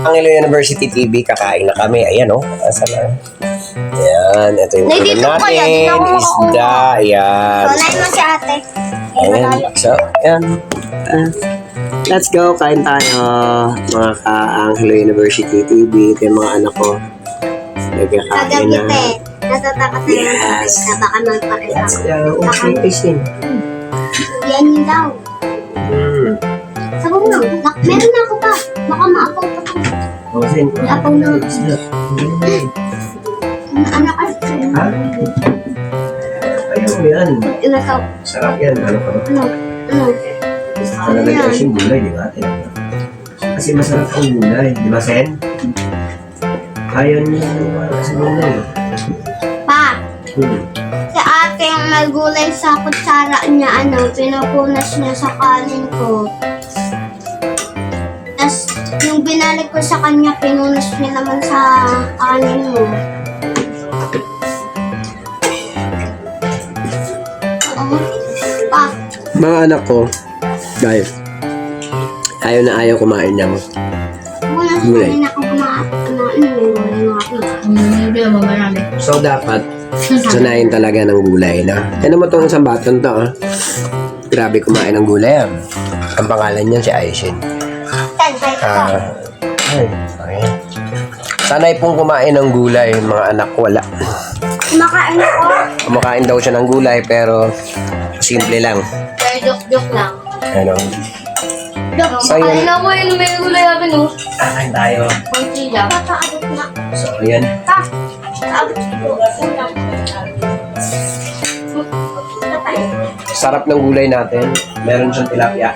Angelo University TV, kakain na kami. Ayan, oh. Asa na? Ayan, ito yung ulam natin. Isda, ayan. Wala naman si ate. Ayan, so, ayan. Let's go, kain tayo. Mga ka-Angelo University TV. Ito yung mga anak ko. Nagkakain na. Natatakot na yung Yes. na baka magpakita. Let's go. Okay, fishing. Yan yun daw. Sabaw na. Meron na ako pa. Baka maapaw pa ko. Osin. Maapaw na. Anak ka. Ha? Ayaw mo yan. Inasaw. Sarap yan. Ano ka ba? Ano? Talaga kasi gulay, di ba? Kasi masarap ang gulay. Di ba, Sen? Ayaw niya kasi gulay. Pa. Si ate yung may gulay sa kutsara niya, pinupunas niya sa kanin ko. Tapos, yung binalik ko sa kanya, pinunas niya naman sa kanin mo. Oo. Pa. Mga anak ko, guys, ayaw na ayaw kumain ng Punas gulay. na ako kumain. Hindi naman marami. So, dapat sanayin talaga ng gulay na. Ano mo itong isang baton to, ah? Grabe kumain ng gulay, ah. Ang pangalan niya si Aishin. Ay, okay. Sanay pong kumain ng gulay, mga anak ko, wala. Kumakain ako. Kumakain daw siya ng gulay, pero simple lang. Kaya joke-joke lang. Ano? So, Kaya yun. na ko yung may gulay namin, no? Kain tayo. Kunti lang. Papaabot na. So, ayan. Pa. Paabot ko. Sarap ng gulay natin. Meron siyang tilapia.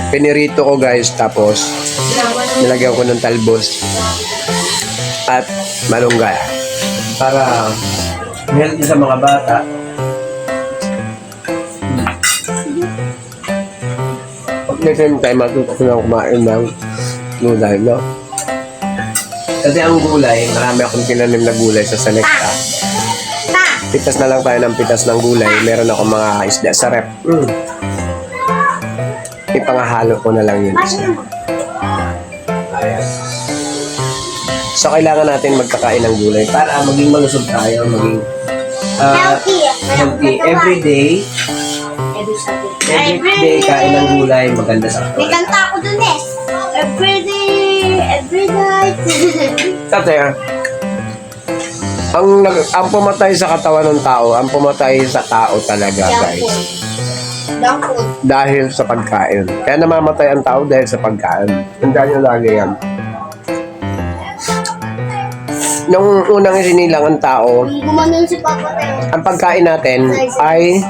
Pinirito ko, guys, tapos nilagyan ko ng talbos at malunggay para healthy sa mga bata. At the same time, matuto ko na kumain ng gulay, no? Kasi ang gulay, marami akong tinanim na gulay sa Selecta. Pa. Pitas na lang tayo ng pitas ng gulay. Meron ako mga isda sa rep. Ipangahalo ko na lang yun. Ayan. So, kailangan natin magkakain ng gulay para maging malusog tayo, maging Healthy. healthy. Every day kain ng gulay, maganda sa May katawan. kanta ako dun eh. Every night. Kasi, ang pumatay sa katawan ng tao, ang pumatay sa tao talaga, guys. Dampot. Dahil sa pagkain. Kaya namamatay ang tao dahil sa pagkain. Tandaan nyo lagi yan. Nung unang isinilang ang tao, Gumanon si Papa Teo. ang pagkain natin ay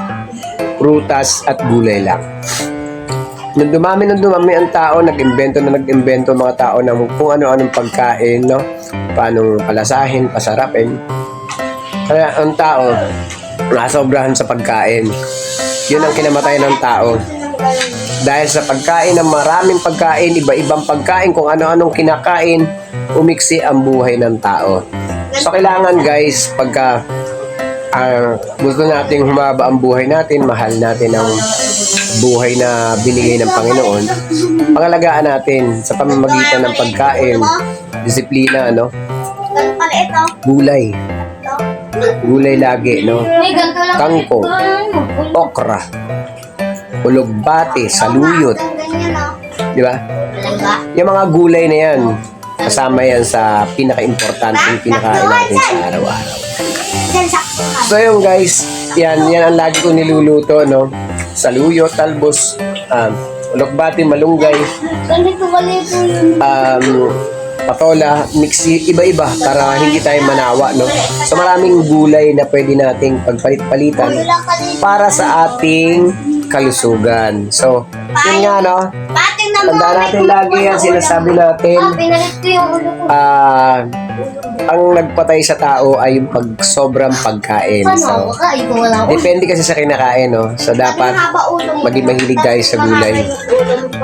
prutas at gulay lang. Nung dumami ang tao, nag-imbento mga tao ng kung ano-anong pagkain, no? Paano palasahin, pasarapin. Kaya ang tao, nasobrahan sa pagkain. Yun ang kinamatay ng tao. Dahil sa pagkain ng maraming pagkain, iba-ibang pagkain, kung ano-anong kinakain, umiksi ang buhay ng tao. So, kailangan guys, pagka gusto nating humaba ang buhay natin, mahal natin ang buhay na binigay ng Panginoon, pangalagaan natin sa pamamagitan ng pagkain, disiplina, no? Ganun pala ito. Gulay. Gulay lagi, no? May ganito lang. Kangkong, okra, ulugbati, saluyot, Ganyan o. di ba? Talaga? Yung mga gulay na yan, kasama yan sa pinaka-importante pinakain natin sa araw-araw. Diyan sakto ka. So yun guys, yan ang lagi ko niluluto, no? Saluyot, talbos, ulugbati, malunggay, Ganito ganito yun. patola, mixi, iba-iba para hindi tayo manawa, no? So maraming gulay na pwede nating pagpalit-palitan para sa ating kalusugan. So, yun nga, no? Pati na mo. Tandaan natin lagi yan, sinasabi natin, Pinalit ko yung ulo ko. ang nagpatay sa tao ay yung sobrang pagkain. So, Ikaw wala ko. depende kasi sa kinakain, no? So, dapat maging mahilig tayo sa gulay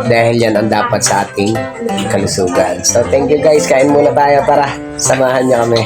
dahil yan ang dapat sa ating kalusugan. So, thank you guys. Kain muna tayo para samahan niyo kami.